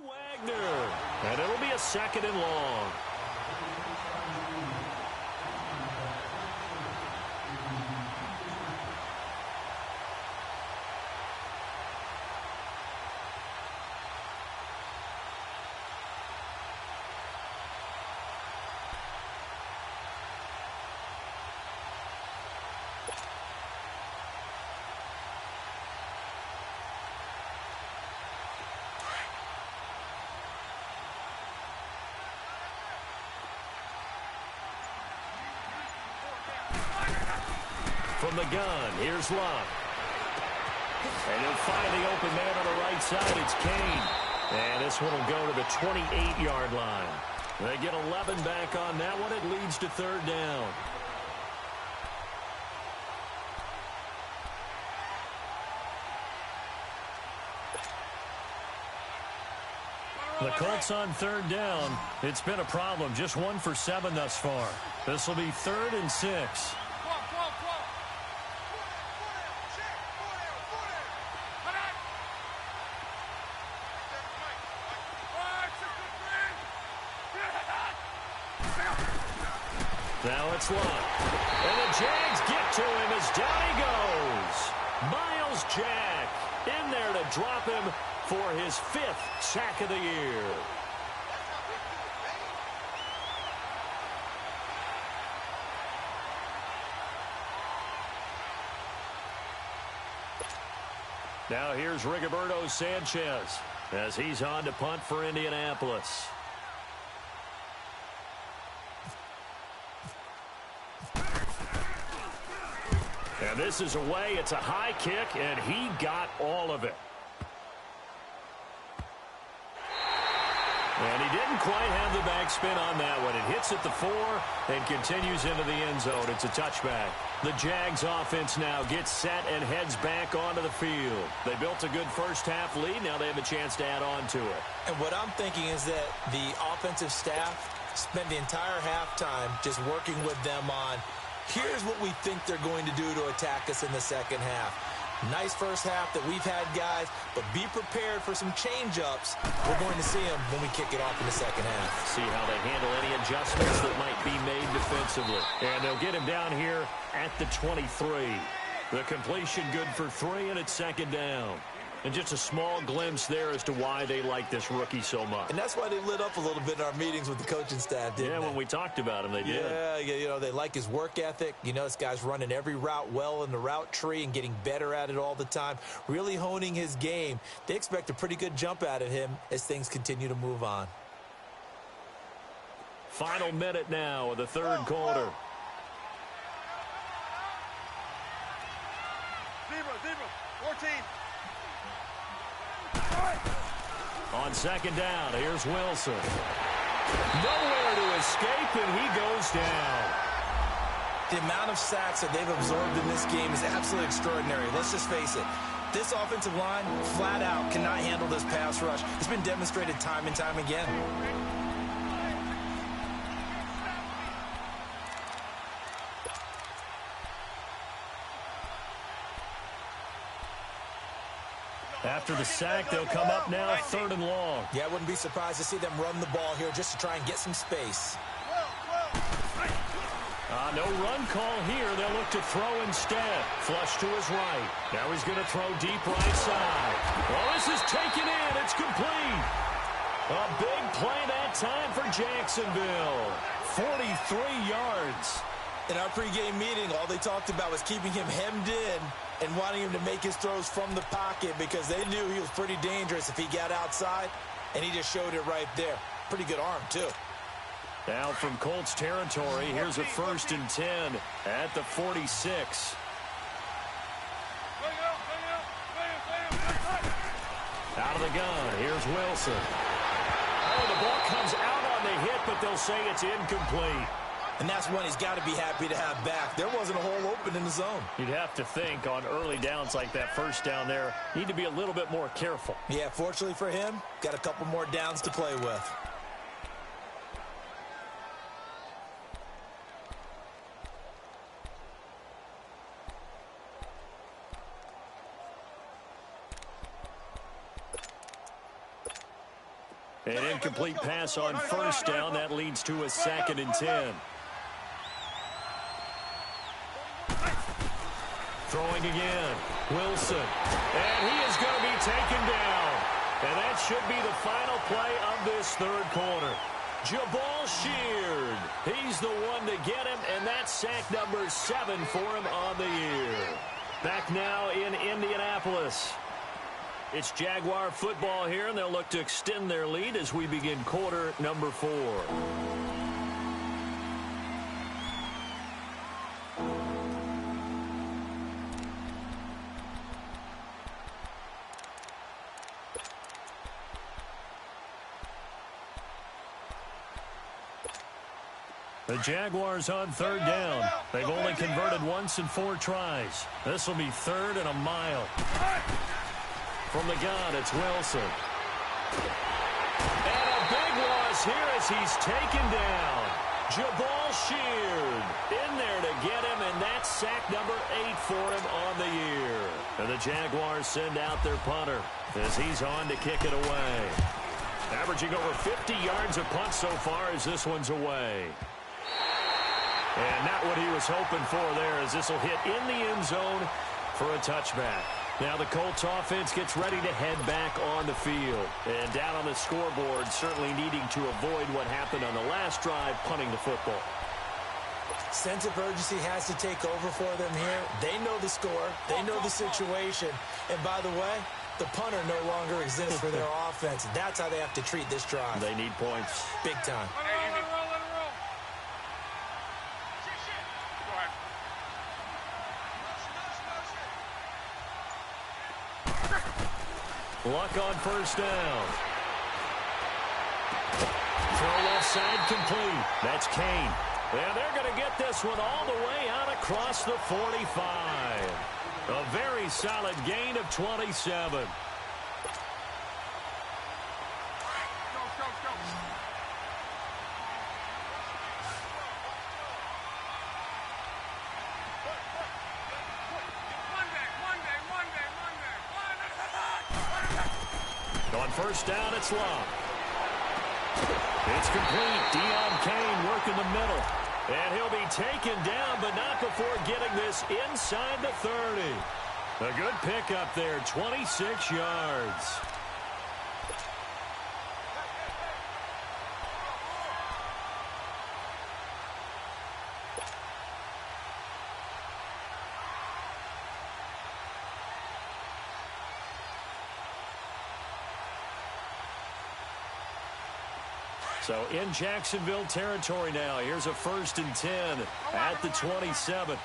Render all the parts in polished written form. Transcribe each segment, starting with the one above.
And it'll be a 2nd and long. From the gun, here's Love. And he'll find the open man on the right side. It's Kane. And this one will go to the 28-yard line. They get 11 back on that one. It leads to 3rd down. The Colts on 3rd down. It's been a problem. Just 1 for 7 thus far. This will be 3rd and 6. Now it's Love. And the Jags get to him as down he goes. Miles Jack in there to drop him for his 5th sack of the year. Now here's Rigoberto Sanchez as he's on to punt for Indianapolis. And this is away. It's a high kick, and he got all of it. And he didn't quite have the backspin on that one. It hits at the 4 and continues into the end zone. It's a touchback. The Jags offense now gets set and heads back onto the field. They built a good first-half lead. Now they have a chance to add on to it. And what I'm thinking is that the offensive staff spent the entire halftime just working with them on, here's what we think they're going to do to attack us in the second half. Nice first half that we've had, guys, but be prepared for some change-ups. We're going to see them when we kick it off in the second half. See how they handle any adjustments that might be made defensively. And they'll get him down here at the 23. The completion good for 3, and it's 2nd down. And just a small glimpse there as to why they like this rookie so much. And that's why they lit up a little bit in our meetings with the coaching staff, didn't they? Yeah, when we talked about him, they did. Yeah, you know, they like his work ethic. You know, this guy's running every route well in the route tree and getting better at it all the time, really honing his game. They expect a pretty good jump out of him as things continue to move on. Final minute now of the 3rd quarter. Zebra, 14. On 2nd down, here's Wilson. Nowhere to escape, and he goes down. The amount of sacks that they've absorbed in this game is absolutely extraordinary. Let's just face it. This offensive line, flat out, cannot handle this pass rush. It's been demonstrated time and time again. After the sack, they'll come up now 3rd and long. Yeah, I wouldn't be surprised to see them run the ball here just to try and get some space. No run call here. They'll look to throw instead. Flush to his right. Now he's going to throw deep right side. Oh, this is taken in. It's complete. A big play that time for Jacksonville. 43 yards. In our pregame meeting, all they talked about was keeping him hemmed in and wanting him to make his throws from the pocket because they knew he was pretty dangerous if he got outside, and he just showed it right there. Pretty good arm, too. Now from Colts territory, here's a 1st and 10 at the 46. Out of the gun, here's Wilson. Oh, the ball comes out on the hit, but they'll say it's incomplete. And that's one he's got to be happy to have back. There wasn't a hole open in the zone. You'd have to think on early downs like that first down there, need to be a little bit more careful. Yeah, fortunately for him, got a couple more downs to play with. An incomplete pass on first down. That leads to a 2nd and 10. Throwing again. Wilson. And he is going to be taken down. And that should be the final play of this third quarter. Jabal Sheard. He's the one to get him, and that's sack number 7 for him on the year. Back now in Indianapolis. It's Jaguar football here, and they'll look to extend their lead as we begin quarter number 4. The Jaguars on third down. They've only converted once in 4 tries. This will be 3rd and a mile. From the gun, it's Wilson. And a big loss here as he's taken down. Jabal Sheard in there to get him, and that's sack number 8 for him on the year. And the Jaguars send out their punter as he's on to kick it away. Averaging over 50 yards a punt so far as this one's away. And not what he was hoping for there, as this will hit in the end zone for a touchback. Now the Colts offense gets ready to head back on the field. And down on the scoreboard, certainly needing to avoid what happened on the last drive, punting the football. Sense of urgency has to take over for them here. They know the score. They know the situation. And by the way, the punter no longer exists for their offense. That's how they have to treat this drive. They need points. Big time. Luck on first down. Throw left side complete. That's Kane. And they're going to get this one all the way out across the 45. A very solid gain of 27. On first down, it's Love. It's complete. Deon Kane working the middle. And he'll be taken down, but not before getting this inside the 30. A good pickup there, 26 yards. So in Jacksonville territory now. Here's a 1st and 10 at the 27.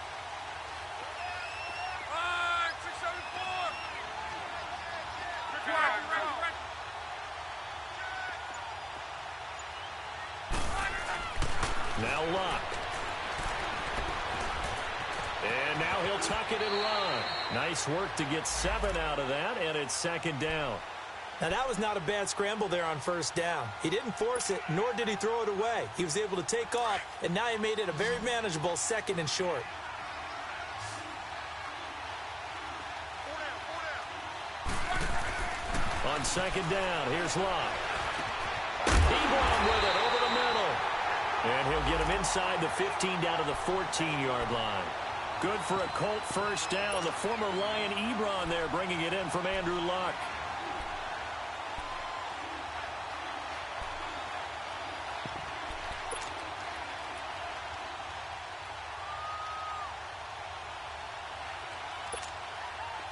Now Luck. And now he'll tuck it and run. Nice work to get 7 out of that, and it's 2nd down. Now, that was not a bad scramble there on first down. He didn't force it, nor did he throw it away. He was able to take off, and now he made it a very manageable 2nd and short. On 2nd down, here's Locke. Ebron with it over the middle. And he'll get him inside the 15 down to the 14-yard line. Good for a Colt first down. The former Lion Ebron there bringing it in from Andrew Luck.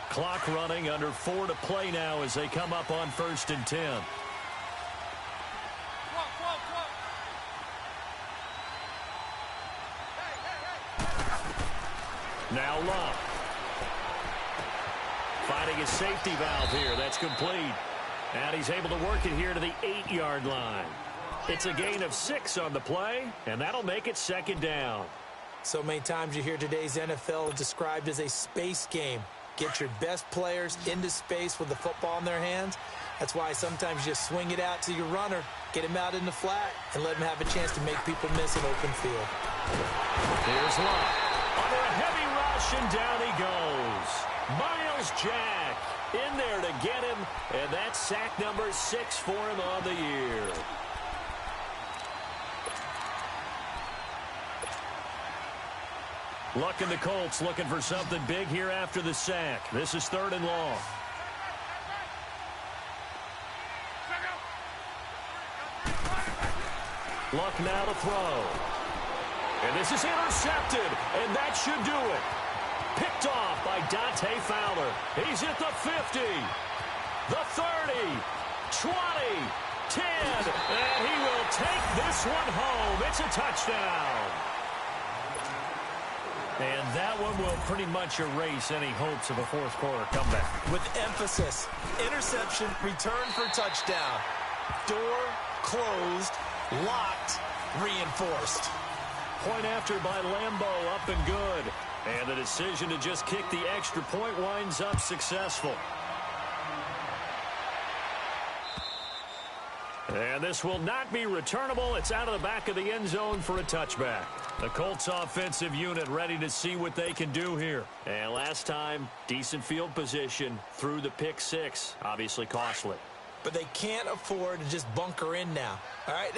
Clock running, under 4 to play now as they come up on 1st and 10. Now Love. Finding his safety valve here. That's complete. And he's able to work it here to the 8-yard line. It's a gain of 6 on the play, and that'll make it 2nd down. So many times you hear today's NFL described as a space game. Get your best players into space with the football in their hands. That's why sometimes you just swing it out to your runner, get him out in the flat, and let him have a chance to make people miss an open field. Here's Love. Under a heavy rush, and down he goes. Miles Jack. in there to get him, and that's sack number 6 for him on the year. Luck and the Colts looking for something big here after the sack. This is 3rd and long. Luck now to throw. And this is intercepted, and that should do it. Picked off by Dante Fowler. He's at the 50, the 30, 20, 10, and he will take this one home. It's a touchdown. And that one will pretty much erase any hopes of a fourth quarter comeback. With emphasis, interception, return for touchdown. Door closed, locked, reinforced. Point after by Lambeau, up and good. And the decision to just kick the extra point winds up successful. And this will not be returnable. It's out of the back of the end zone for a touchback. The Colts offensive unit ready to see what they can do here. And last time, decent field position through the pick 6. Obviously costly. But they can't afford to just bunker in now. All right,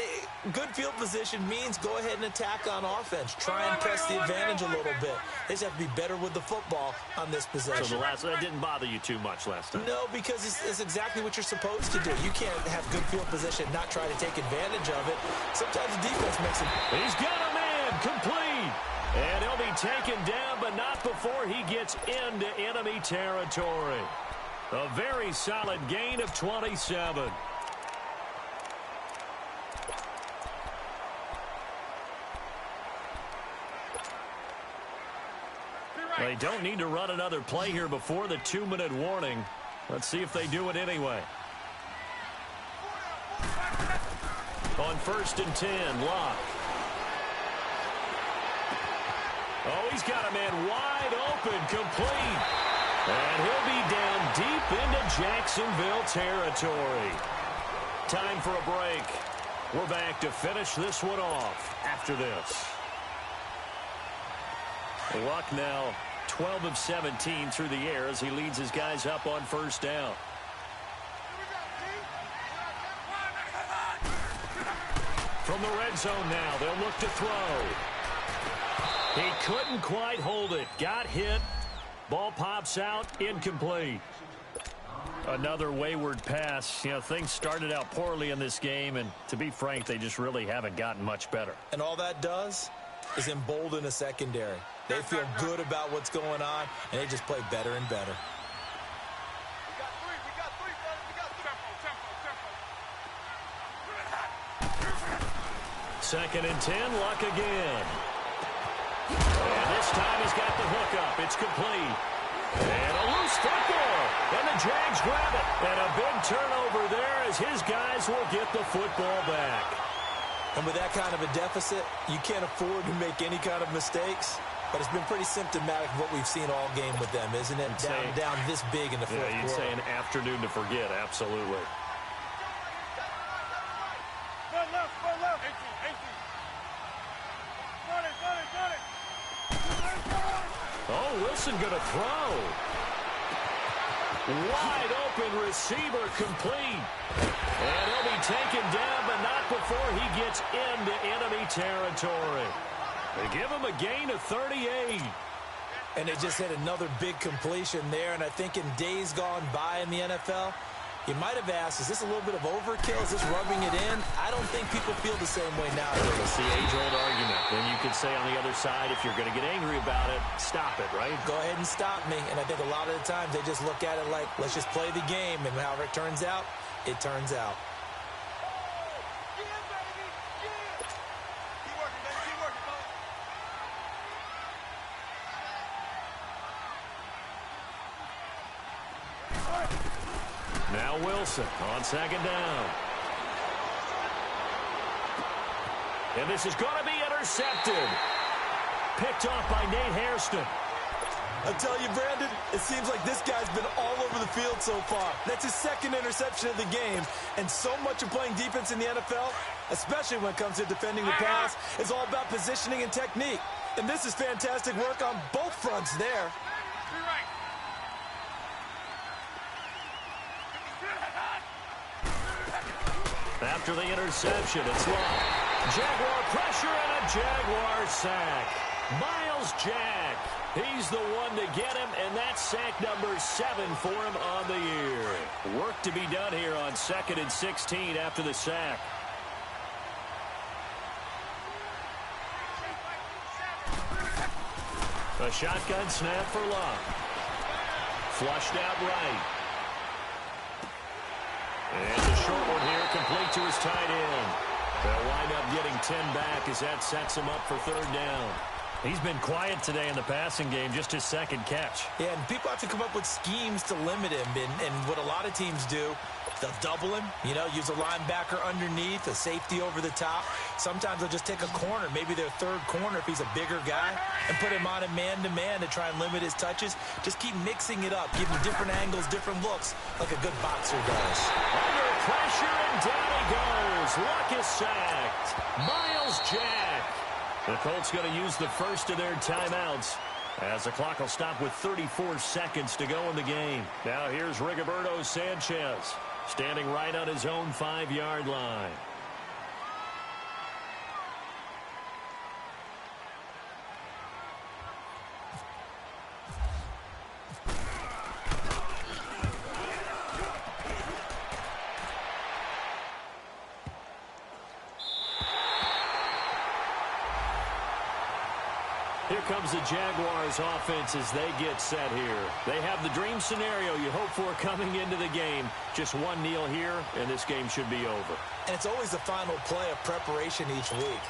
good field position means go ahead and attack on offense. Try and press the advantage a little bit. They just have to be better with the football on this possession. So that didn't bother you too much last time? No, because it's exactly what you're supposed to do. You can't have good field position, not try to take advantage of it. Sometimes the defense makes it. He's got a man complete. And he'll be taken down, but not before he gets into enemy territory. A very solid gain of 27. They don't need to run another play here before the 2-minute warning. Let's see if they do it anyway. On 1st and 10, Locke. Oh, he's got a man wide open, complete. And he'll be down deep into Jacksonville territory. Time for a break. We're back to finish this one off after this. Luck now 12 of 17 through the air as he leads his guys up on 1st down. From the red zone now, they'll look to throw. He couldn't quite hold it. Got hit. Ball pops out, incomplete. Another wayward pass. You know, things started out poorly in this game, and to be frank, they just really haven't gotten much better. And all that does is embolden a secondary. They feel good about what's going on, and they just play better and better. We got three, brother. We got three. 2nd and 10, Luck again. And this time he's got the hook up. It's complete. And a loose football. And the Jags grab it. And a big turnover there as his guys will get the football back. And with that kind of a deficit, you can't afford to make any kind of mistakes. But it's been pretty symptomatic of what we've seen all game with them, isn't it? Down this big in the fourth quarter. Yeah, you'd say an afternoon to forget. Absolutely. Foot left. 18. Got it. Oh, Wilson going to throw. Wide open receiver complete. And he'll be taken down, but not before he gets into enemy territory. They give him a gain of 38. And they just had another big completion there. And I think in days gone by in the NFL, you might have asked, is this a little bit of overkill? Is this rubbing it in? I don't think people feel the same way now. It's the age-old argument. Then you could say on the other side, if you're going to get angry about it, stop it, right? Go ahead and stop me. And I think a lot of the times they just look at it like, let's just play the game. And however it turns out, it turns out. Now Wilson on 2nd down. And this is going to be intercepted. Picked off by Nate Hairston. I tell you, Brandon, it seems like this guy's been all over the field so far. That's his 2nd interception of the game. And so much of playing defense in the NFL, especially when it comes to defending the pass, is all about positioning and technique. And this is fantastic work on both fronts there. After the interception, it's Love. Jaguar pressure and a Jaguar sack. Miles Jack, he's the one to get him, and that's sack number 7 for him on the year. Work to be done here on 2nd and 16 after the sack. A shotgun snap for Love. Flushed out right. And the short one here, complete to his tight end. They'll wind up getting 10 back as that sets him up for 3rd down. He's been quiet today in the passing game, just his 2nd catch. Yeah, and people have to come up with schemes to limit him. And what a lot of teams do, they'll double him, use a linebacker underneath, a safety over the top. Sometimes they'll just take a corner, maybe their 3rd corner if he's a bigger guy, and put him on a man-to-man to try and limit his touches. Just keep mixing it up, give him different angles, different looks, like a good boxer does. Under pressure, and down he goes. Luck is sacked. Miles Jack. The Colts going to use the first of their timeouts as the clock will stop with 34 seconds to go in the game. Now here's Rigoberto Sanchez standing right on his own 5-yard line. Here comes the Jaguars offense as they get set here. They have the dream scenario you hope for coming into the game. Just one kneel here, and this game should be over. And it's always the final play of preparation each week.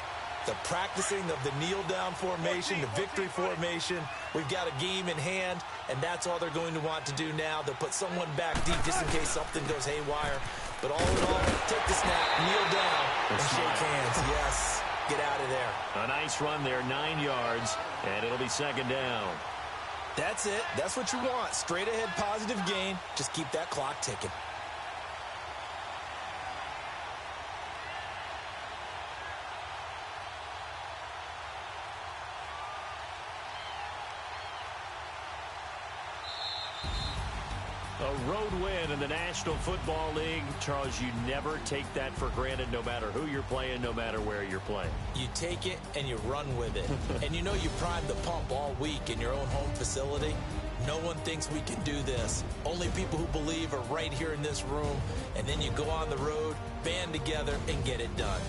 The practicing of the kneel-down formation, the victory formation. We've got a game in hand, and that's all they're going to want to do now. They'll put someone back deep just in case something goes haywire. But all in all, take the snap, kneel down, and shake hands. Yes. Get out of there. A nice run there, 9 yards, and it'll be 2nd down. That's it. That's what you want. Straight ahead positive gain. Just keep that clock ticking. A road win in the National Football League. Charles, you never take that for granted no matter who you're playing, no matter where you're playing. You take it and you run with it. And you primed the pump all week in your own home facility. No one thinks we can do this. Only people who believe are right here in this room. And then you go on the road, band together, and get it done.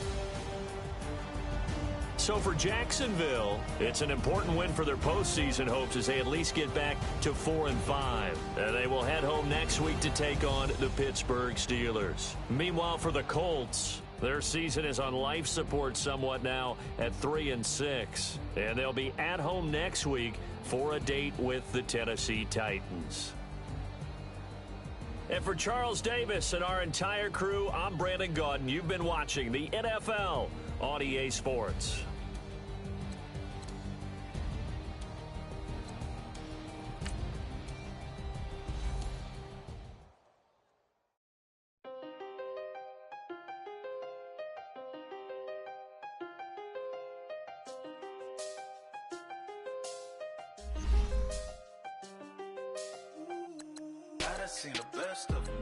So for Jacksonville, it's an important win for their postseason hopes as they at least get back to 4-5. They will head home next week to take on the Pittsburgh Steelers. Meanwhile, for the Colts, their season is on life support somewhat now at 3-6. And they'll be at home next week for a date with the Tennessee Titans. And for Charles Davis and our entire crew, I'm Brandon Gaudin. You've been watching the NFL on EA Sports. I done seen the best of them,